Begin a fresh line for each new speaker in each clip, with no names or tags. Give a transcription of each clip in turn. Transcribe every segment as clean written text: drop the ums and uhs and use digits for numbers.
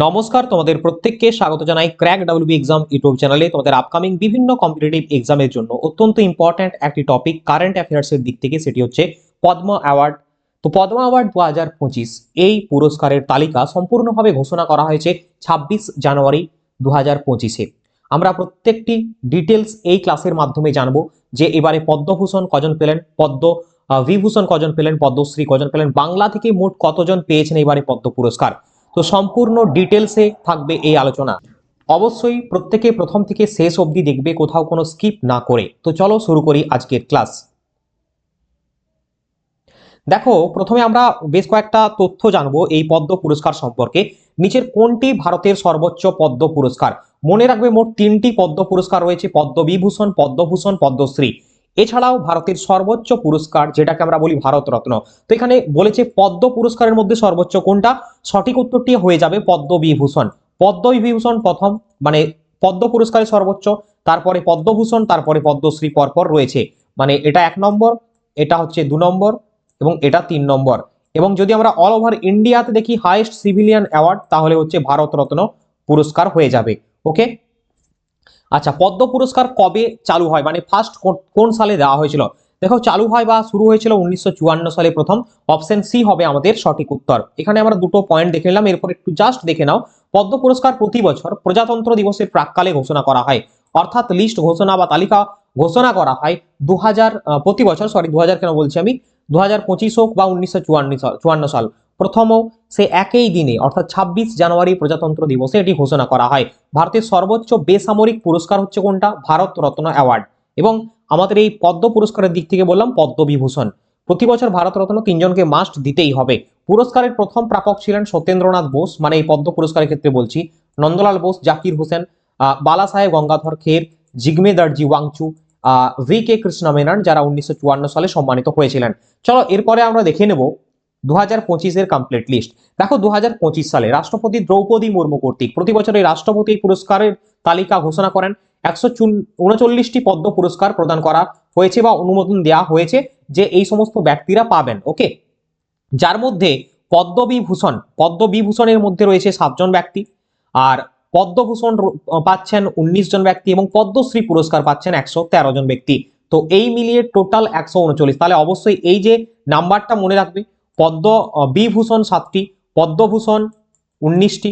নমস্কার, তোমাদের প্রত্যেককে স্বাগত জানাই ক্র্যাক ডাব্লিউবি এক্সাম ইউটিউব চ্যানেলে। তোমাদের আপকামিং বিভিন্ন কম্পিটিটিভ এক্সামের জন্য অত্যন্ত ইম্পর্ট্যান্ট একটি টপিক কারেন্ট অ্যাফেয়ার্সের দিক থেকে, সেটি হচ্ছে পদ্ম অ্যাওয়ার্ড। তো পদ্ম অ্যাওয়ার্ড 2025 এই পুরস্কারের তালিকা সম্পূর্ণভাবে ঘোষণা করা হয়েছে 26 জানুয়ারি 2025-এ। আমরা প্রত্যেকটি ডিটেলস এই ক্লাসের মাধ্যমে জানবো যে এবারে পদ্মভূষণ কজন পেলেন, পদ্ম বিভূষণ কজন পেলেন, পদ্মশ্রী কজন পেলেন, বাংলা থেকে মোট কতজন পেয়েছেন এবারে পদ্ম পুরস্কার। তো সম্পূর্ণ ডিটেলসে থাকবে এই আলোচনা। অবশ্যই প্রত্যেকে প্রথম থেকে শেষ অবধি দেখবে, কোথাও কোনো স্কিপ না করে। তো চলো শুরু করি আজকের ক্লাস। দেখো, প্রথমে আমরা বেশ কয়েকটা তথ্য জানবো এই পদ্ম পুরস্কার সম্পর্কে। নিচের কোনটি ভারতের সর্বোচ্চ পদ্ম পুরস্কার? মনে রাখবে মোট 3টি পদ্ম পুরস্কার রয়েছে: পদ্মবিভূষণ, পদ্মভূষণ, পদ্মশ্রী। এছাড়াও ভারতের সর্বোচ্চ পুরস্কার যেটাকে আমরা বলি ভারতরত্ন। তো এখানে বলেছে পদ্ম পুরস্কারের মধ্যে সর্বোচ্চ কোনটা। সঠিক উত্তরটি হয়ে যাবে পদ্মবিভূষণ। পদ্মবিভূষণ প্রথম, মানে পদ্ম পুরস্কারের সর্বোচ্চ, তারপরে পদ্মভূষণ, তারপরে পদ্মশ্রী পরপর রয়েছে। মানে এটা 1 নম্বর, এটা হচ্ছে 2 নম্বর এবং এটা 3 নম্বর। এবং যদি আমরা অল ওভার ইন্ডিয়াতে দেখি হাইয়েস্ট সিভিলিয়ান অ্যাওয়ার্ড, তাহলে হচ্ছে ভারতরত্ন পুরস্কার হয়ে যাবে। ওকে, আচ্ছা, পদ্ম পুরস্কার কবে চালু হয়, মানে ফার্স্ট কোন সালে দেওয়া হয়েছিল? দেখো, চালু হয় বা শুরু হয়েছিল 1954 সালে প্রথম। অপশন সি হবে আমাদের সঠিক উত্তর। এখানে আমরা দুটো পয়েন্ট দেখে নিলাম, এরপর একটু জাস্ট দেখে নাও। পদ্ম পুরস্কার প্রতি বছর প্রজাতন্ত্র দিবসের প্রাক্কালে ঘোষণা করা হয়, অর্থাৎ লিস্ট ঘোষণা বা তালিকা ঘোষণা করা হয় 2000 প্রতি বছর, সরি 2000 কেন বলছি আমি, 2025 হোক বা 1954 সাল, প্রথমও সে একই দিনে অর্থাৎ 26 জানুয়ারি প্রজাতন্ত্র দিবসে এটি ঘোষণা করা হয়। ভারতের সর্বোচ্চ বেসামরিক পুরস্কার হচ্ছে কোনটা? ভারত রত্ন অ্যাওয়ার্ড। এবং আমাদের এই পদ্ম পুরস্কারের দিক থেকে বললাম পদ্মবিভূষণ। প্রতি বছর ভারত রত্ন 3 জনকে মাস্ট দিতেই হবে। পুরস্কারের প্রথম প্রাপক ছিলেন সত্যেন্দ্রনাথ বোস, মানে এই পদ্ম পুরস্কারের ক্ষেত্রে বলছি, নন্দলাল বোস, জাকির হোসেন, বালা সাহেব গঙ্গাধর খের, জিগমে দর্জি ওয়াংচু, ভি কে কৃষ্ণ মেনন, যারা 1954 সালে সম্মানিত হয়েছিলেন। চলো এরপরে আমরা দেখে নেব 2025-এর কমপ্লিট লিস্ট। দেখো, 2025 সালে রাষ্ট্রপতি দ্রৌপদী মুর্মু কর্তৃক প্রতি বছর এই রাষ্ট্রপতি পুরস্কারের তালিকা ঘোষণা করেন। 139টি পদ্ম পুরস্কার প্রদান করা হয়েছে বা অনুমোদন দেওয়া হয়েছে যে এই সমস্ত ব্যক্তিরা পাবেন। ওকে, যার মধ্যে পদ্মবিভূষণের মধ্যে রয়েছে 7 জন ব্যক্তি, আর পদ্মভূষণ পাচ্ছেন 19 জন ব্যক্তি, এবং পদ্মশ্রী পুরস্কার পাচ্ছেন 113 জন ব্যক্তি। তো এই মিলিয়ে টোটাল 139। তাহলে অবশ্যই এই যে নাম্বারটা মনে রাখবে, পদ্মবিভূষণ 7টি, পদ্মভূষণ 19টি,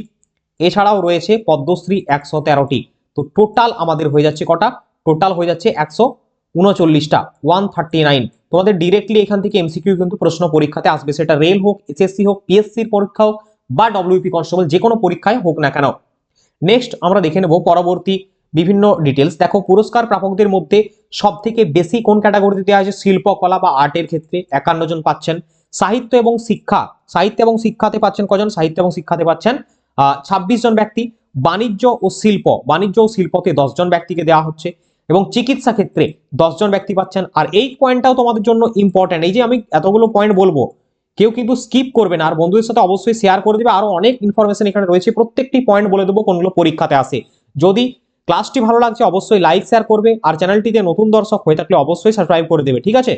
এছাড়াও রয়েছে পদ্মশ্রী 113টি। তো টোটাল আমাদের হয়ে যাচ্ছে কটা? টোটাল হয়ে যাচ্ছে 139টা, 139। তোমাদের ডিরেক্টলি এখান থেকে এমসিকিউ কিন্তু প্রশ্ন পরীক্ষাতে আসবে, সেটা রেল হোক, এসএসসি হোক, পিএসসির পরীক্ষা হোক বা ডব্লিউপি কনস্টেবল, যে কোনো পরীক্ষায় হোক না কেন। নেক্সট আমরা দেখে নেব পরবর্তী বিভিন্ন ডিটেলস। দেখো, পুরস্কার প্রাপকদের মধ্যে সব থেকে বেশি কোন ক্যাটাগরিতে দেওয়া হয়েছে? শিল্পকলা বা আর্টের ক্ষেত্রে 51 জন পাচ্ছেন। সাহিত্য এবং শিক্ষাতে পাচ্ছেন কজন? সাহিত্য এবং শিক্ষাতে পাচ্ছেন 26 জন ব্যক্তি। বাণিজ্য ও শিল্পতে 10 জন ব্যক্তিকে দেওয়া হচ্ছে। এবং চিকিৎসা ক্ষেত্রে 10 জন ব্যক্তি পাচ্ছেন। আর এই পয়েন্টটাও তোমাদের জন্য ইম্পর্টেন্ট, এই যে আমি এতগুলো পয়েন্ট বলবো, কেউ কিন্তু স্কিপ করবে না, আর বন্ধুদের সাথে অবশ্যই শেয়ার করে দিবে। আরো অনেক ইনফরমেশন এখানে রয়েছে, প্রত্যেকটি পয়েন্ট বলে দেবো কোনগুলো পরীক্ষাতে আসে। যদি ক্লাসটি ভালো লাগছে অবশ্যই লাইক শেয়ার করবে, আর চ্যানেলটিতে নতুন দর্শক হয়ে থাকলে অবশ্যই সাবস্ক্রাইব করে দেবে, ঠিক আছে?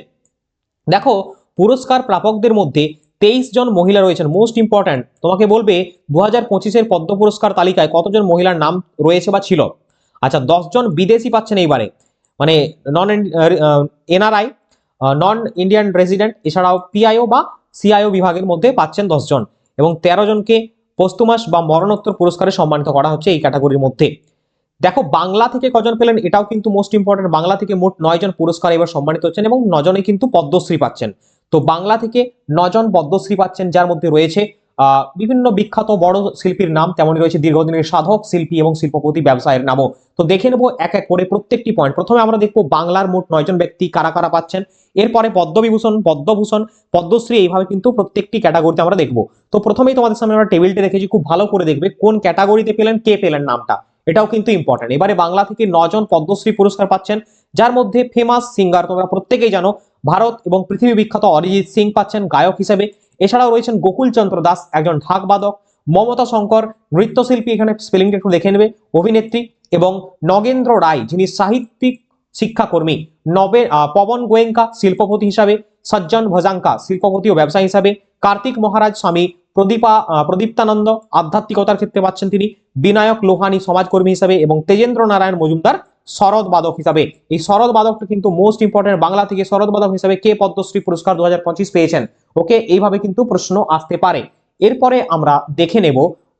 দেখো, পুরস্কার প্রাপকদের মধ্যে 23 জন মহিলা রয়েছেন। মোস্ট ইম্পর্ট্যান্ট, তোমাকে বলবে 2025-এর পদ্ম পুরস্কার তালিকায় কতজন মহিলার নাম রয়েছে বা ছিল। আচ্ছা, 10 জন বিদেশি পাচ্ছেন এইবারে, মানে নন এনআরআই, নন ইন্ডিয়ান রেসিডেন্ট, এছাড়াও পিআইও বা সিআইও বিভাগের মধ্যে পাচ্ছেন 10 জন, এবং 13 জনকে পোস্তুমাস বা মরণোত্তর পুরস্কারে সম্মানিত করা হচ্ছে এই ক্যাটাগরির মধ্যে। দেখো, বাংলা থেকে কজন পেলেন, এটাও কিন্তু মোস্ট ইম্পর্টেন্ট। বাংলা থেকে মোট 9 জন পুরস্কার এবার সম্মানিত হচ্ছেন, এবং 9 জনে কিন্তু পদ্মশ্রী পাচ্ছেন। তো বাংলা থেকে 9 জন পদ্মশ্রী পাচ্ছেন, যার মধ্যে রয়েছে বিভিন্ন বিখ্যাত বড় শিল্পীর নাম, তেমনই রয়েছে দীর্ঘদিনের সাধক, শিল্পী এবং শিল্পপতি, ব্যবসায়ের নামও। তো দেখে নেবো এক এক করে প্রত্যেকটি পয়েন্ট। প্রথমে আমরা দেখবো বাংলার মোট 9 জন ব্যক্তি কারা কারা পাচ্ছেন, এরপরে পদ্মবিভূষণ, পদ্মভূষণ, পদ্মশ্রী, এইভাবে কিন্তু প্রত্যেকটি ক্যাটাগরিতে আমরা দেখবো। তো প্রথমেই তোমাদের সামনে আমরা টেবিলটা রেখেছি, খুব ভালো করে দেখবে কোন ক্যাটাগরিতে পেলেন, কে পেলেন নামটা, এটাও কিন্তু ইম্পর্টেন্ট। এবারে বাংলা থেকে 9 জন পদ্মশ্রী পুরস্কার পাচ্ছেন, যার মধ্যে ফেমাস সিঙ্গার, তোমরা প্রত্যেকেই জানো, ভারত এবং পৃথিবী বিখ্যাত অরিজিৎ সিং পাচ্ছেন গায়ক হিসেবে। এছাড়াও রয়েছেন গোকুল চন্দ্র দাস, একজন ঢাক বাদক, মমতা শঙ্কর নৃত্যশিল্পী, এখানে স্পেলিংটা একটু দেখে নেবে, অভিনেত্রী, এবং নগেন্দ্র রায়, যিনি সাহিত্যিক শিক্ষাকর্মী, পবন গোয়েঙ্কা শিল্পপতি হিসাবে, সজ্জন ভজাঙ্কা শিল্পপতি ও ব্যবসায়ী হিসাবে, কার্তিক মহারাজ স্বামী প্রদীপ্তানন্দ আধ্যাত্মিকতার ক্ষেত্রে পাচ্ছেন তিনি, বিনায়ক লোহানী সমাজকর্মী হিসাবে, এবং তেজেন্দ্র নারায়ণ মজুমদার শরৎ বাদক হিসাবে। এই শরৎ বাদকটা কিন্তু মোস্ট ইম্পর্টেন্ট, বাংলা থেকে শরৎ বাদক হিসাবে কে পদ্মশ্রী পুরস্কার 2025 পেয়েছেন। ওকে, এইভাবে কিন্তু প্রশ্ন আসতে পারে। এরপরে আমরা দেখে নেব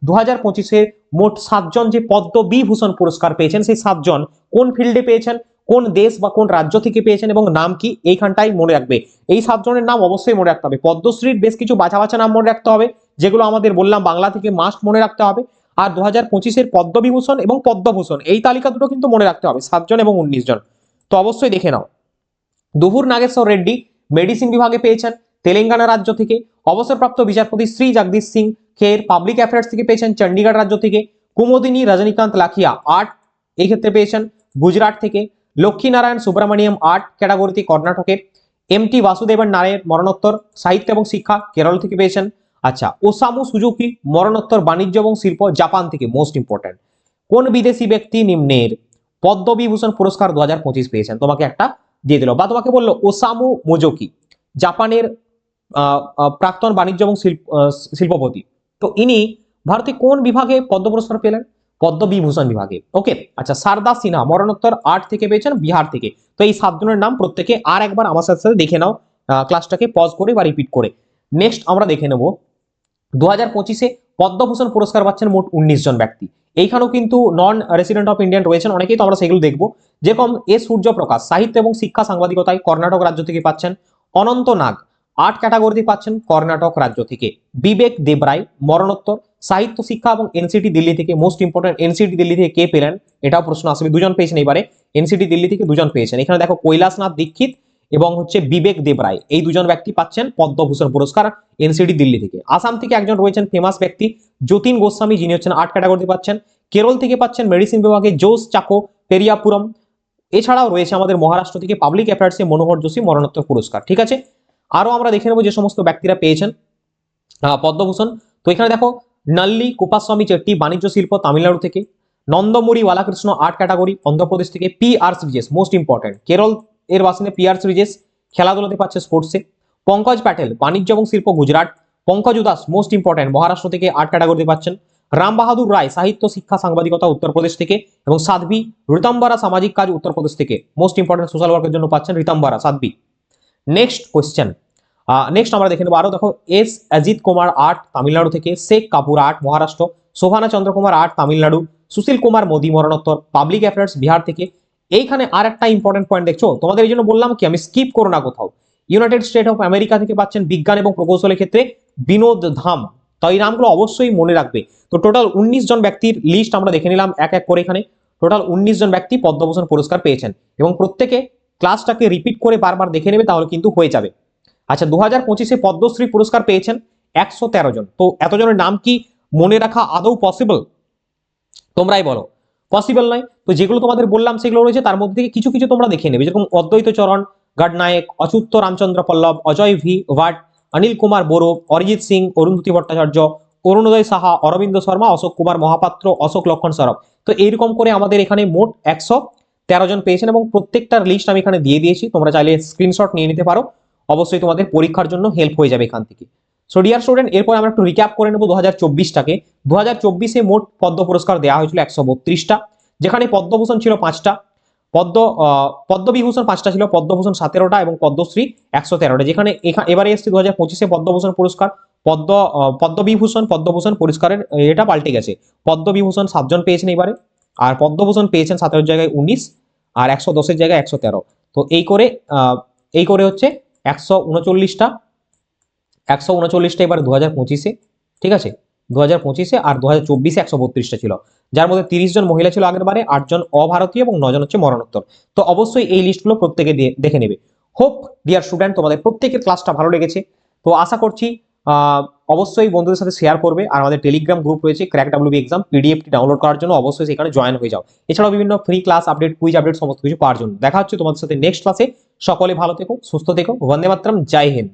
2025-এ মোট 7 জন যে পদ্মবিভূষণ পুরস্কার পেয়েছেন, সেই 7 জন কোন ফিল্ডে পেয়েছেন, কোন দেশ বা কোন রাজ্য থেকে পেয়েছেন এবং নাম কি, এইখানটাই মনে রাখবে। এই 7 জনের নাম অবশ্যই মনে রাখতে হবে। পদ্মশ্রীর বেশ কিছু বাছা বাছা নাম মনে রাখতে হবে, যেগুলো আমাদের বললাম বাংলা থেকে মাস্ট মনে রাখতে হবে। আর 2025-এর পদ্মবিভূষণ এবং পদ্মভূষণ এই তালিকা দুটো কিন্তু মনে রাখতে হবে, 7 জন এবং 19 জন। তো অবশ্যই দেখে নাও। দুহুর নাগেশ্বর রেড্ডি মেডিসিন বিভাগে পেয়েছেন তেলেঙ্গানা রাজ্য থেকে। অবসরপ্রাপ্ত বিচারপতি শ্রী জগদীশ সিং খের পাবলিক অ্যাফেয়ার্স থেকে পেয়েছেন চণ্ডীগড় রাজ্য থেকে। কুমোদিনী রজনীকান্ত লাখিয়া আর্ট এই ক্ষেত্রে পেয়েছেন গুজরাট থেকে। লক্ষ্মীনারায়ণ সুব্রমণিয়াম আর্ট ক্যাটাগরিতে কর্ণাটকের। এমটি বাসুদেবন নারের মরণোত্তর সাহিত্য এবং শিক্ষা কেরল থেকে পেয়েছেন। আচ্ছা, ওসামু সুজুকি মরণোত্তর বাণিজ্য এবং শিল্প জাপান থেকে। মোস্ট ইম্পর্টেন্ট, কোন বিদেশি ব্যক্তি নিম্নের পদ্মবিভূষণ পুরস্কার 2025 পেয়েছেন? তোমাকে একটা দিয়ে দিল, বা তোমাকে বললো ওসামু মোজোকি জাপানের প্রাক্তন বাণিজ্য এবং শিল্পপতি। তো ইনি ভারতে কোন বিভাগে পদ্ম পুরস্কার পেলেন? পদ্মবিভূষণ বিভাগে। ওকে, আচ্ছা, শারদা সিনহা মরণোত্তর আর্ট থেকে পেয়েছেন বিহার থেকে। তো এই 7 জনের নাম প্রত্যেকে আর একবার আমার সাথে সাথে দেখে নাও, ক্লাসটাকে পজ করে বা রিপিট করে। নেক্সট আমরা দেখে নেব 2025-এ পদ্মভূষণ পুরস্কার পাচ্ছেন মোট 19 জন ব্যক্তি। এইখানেও কিন্তু নন রেসিডেন্ট অফ ইন্ডিয়ান রয়েছেন অনেকেই, তো আমরা সেগুলো দেখবো। যেরকম এস সূর্যপ্রকাশ সাহিত্য এবং শিক্ষা সাংবাদিকতায় কর্ণাটক রাজ্য থেকে পাচ্ছেন। অনন্ত নাগ আর্ট ক্যাটাগরিতে পাচ্ছেন কর্ণাটক রাজ্য থেকে। বিবেক দেবরায় মরণোত্তর সাহিত্য শিক্ষা এবং এনসিটি দিল্লি থেকে। মোস্ট ইম্পর্টেন্ট, এনসিটি দিল্লি থেকে কে পেলেন এটাও প্রশ্ন আসবে। 2 জন পেয়েছেন এবারে, এনসিটি দিল্লি থেকে 2 জন পেয়েছেন। এখানে দেখো কৈলাসনাথ দীক্ষিত এবং হচ্ছে বিবেক দেবরায়, এই 2 জন ব্যক্তি পাচ্ছেন পদ্মভূষণ পুরস্কার এনসিটি দিল্লি থেকে। আসাম থেকে একজন রয়েছেন ফেমাস ব্যক্তি যতীন গোস্বামী, যিনি হচ্ছেন আর্ট ক্যাটাগরিতে পাচ্ছেন। কেরল থেকে পাচ্ছেন মেডিসিন বিভাগে জোস চাকো পেরিয়াপুরম। এছাড়াও রয়েছে আমাদের মহারাষ্ট্র থেকে পাবলিক অ্যাফেয়ার্সে মনোহর যোশী মরণোত্তর পুরস্কার। ঠিক আছে, আরো আমরা দেখে নেবো যে সমস্ত ব্যক্তিরা পেয়েছেন পদ্মভূষণ। তো এখানে দেখো নল্লী কুপাস্বামী চেট্টি বাণিজ্য শিল্প তামিলনাড়ু থেকে। নন্দমুরি বালাকৃষ্ণ আর্ট ক্যাটাগরি অন্ধ্রপ্রদেশ থেকে। P R Sreejesh most important Kerala এর বাসিন্দা পি আর শ্রীজেশ খেলাধুলাতে পাচ্ছে স্পোর্টসে। পঙ্কজ প্যাটেল বাণিজ্য এবং শিল্প গুজরাট। পঙ্কজ উদাস মোস্ট ইম্পর্টেন্ট মহারাষ্ট্র থেকে আর্ট ক্যাটাগরিতে পাচ্ছেন। রাম বাহাদুর রায় সাহিত্য শিক্ষা সাংবাদিকতা উত্তরপ্রদেশ থেকে। এবং সাধ্বী ঋতম্বরা সামাজিক কাজ উত্তরপ্রদেশ থেকে। মোস্ট ইম্পর্টেন্ট সোশ্যাল ওয়ার্কের জন্য পাচ্ছেন ঋতম্বরা সাধ্বী। নেক্সট কোয়েশ্চেন, নেক্সট আমরা দেখে নেবো আরো। দেখো এস অজিত কুমার আর্ট তামিলনাড়ু থেকে। শেখ কাপুর আর্ট মহারাষ্ট্র। শোভানা চন্দ্রকুমার আর্ট তামিলনাড়ু। সুশীল কুমার মোদী মরণোত্তর পাবলিক অ্যাফেয়ার্স বিহার থেকে। এইখানে আর একটা ইম্পর্টেন্ট পয়েন্ট দেখছো, তোমাদের এই জন্য বললাম কি আমি স্কিপ করো না কোথাও। ইউনাইটেড স্টেট অফ আমেরিকা থেকে পাচ্ছেন বিজ্ঞান এবং প্রকৌশলের ক্ষেত্রে বিনোদ ধাম। তো এই নামগুলো অবশ্যই মনে রাখবে। তো টোটাল 19 জন ব্যক্তির লিস্ট আমরা দেখে নিলাম এক এক করে। এখানে টোটাল 19 জন ব্যক্তি পদ্মভূষণ পুরস্কার পেয়েছেন, এবং প্রত্যেকে ক্লাসটাকে রিপিট করে বারবার দেখে নেবে, তাহলে কিন্তু হয়ে যাবে। আচ্ছা, 2025-এ পদ্মশ্রী পুরস্কার পেয়েছেন 113 জন। তো এতজনের নাম কি মনে রাখা আদৌ পসিবল? তোমরাই বলো। পসিবল নয়। তো যেগুলো তোমাদের বললাম সেগুলো রয়েছে, তার মধ্যে থেকে কিছু কিছু তোমরা দেখে নেবে, যেরকম অদ্বৈত চরণ গডনায়ক, অচ্যুত রামচন্দ্র পল্লব, অজয় ভি ভাট, অনিল কুমার বোরো, অরিজিৎ সিং, অরুন্ধতী ভট্টাচার্য, অরুণোদয় সাহা, অরবিন্দ শর্মা, অশোক কুমার মহাপাত্র, অশোক লক্ষণ সরব। তো এইরকম করে আমাদের এখানে মোট 113 জন পেয়েছেন, এবং প্রত্যেকটার লিস্ট আমি এখানে দিয়ে দিয়েছি, তোমরা চাইলে স্ক্রিনশট নিয়ে নিতে পারো। অবশ্যই তোমাদের পরীক্ষার জন্য হেল্প হয়ে যাবে এখান থেকে। সো ডিয়ার স্টুডেন্ট, এরপর আমরা একটু রিক্যাপ করে নেবো 2024টাকে। 2024-এ মোট পদ্ম পুরস্কার দেওয়া হয়েছিল 132টা, যেখানে পদ্মভূষণ ছিল 5টা, পদ্মবিভূষণ 5টা ছিল, পদ্মভূষণ 17টা এবং পদ্মশ্রী 113টা। যেখানে এবারে এসছে 2025-এ পদ্মভূষণ পুরস্কার, পদ্মভূষণ পুরস্কারের এটা পাল্টে গেছে। পদ্মবিভূষণ 7 জন পেয়েছেন এবারে, আর পদ্মভূষণ পেয়েছেন 17 জায়গায় 19, আর 110-এর জায়গায় 113। তো এই করে হচ্ছে 139টা এবার 2025-এ। ঠিক আছে, 2025-এ, আর 2024-এ 132টা ছিল, যার মধ্যে 30 জন মহিলা ছিল আগের বারে, 8 জন অভারতীয় এবং 9 জন হচ্ছে মরণোত্তর। তো অবশ্যই এই লিস্টগুলো প্রত্যেকে দেখে নেবে। হোপ ডিয়ার স্টুডেন্ট তোমাদের প্রত্যেকের ক্লাসটা ভালো লেগেছে। তো আশা করছি অবশ্যই বন্ধুদের সাথে শেয়ার করবে, আর আমাদের টেলিগ্রাম গ্রুপ রয়েছে ক্র্যাক ডাব্লিউবি এক্সাম পিডিএফটি ডাউনলোড করার জন্য অবশ্যই সেখানে জয়েন হয়ে যাও। এছাড়াও বিভিন্ন free class update, quiz update সমস্ত কিছু পাওয়ার জন্য। দেখা হচ্ছে তোমাদের সাথে নেক্সট ক্লাসে। সকলে ভালো থেকো, সুস্থ থেকো, বন্দে মাতরম, জয় হিন্দ।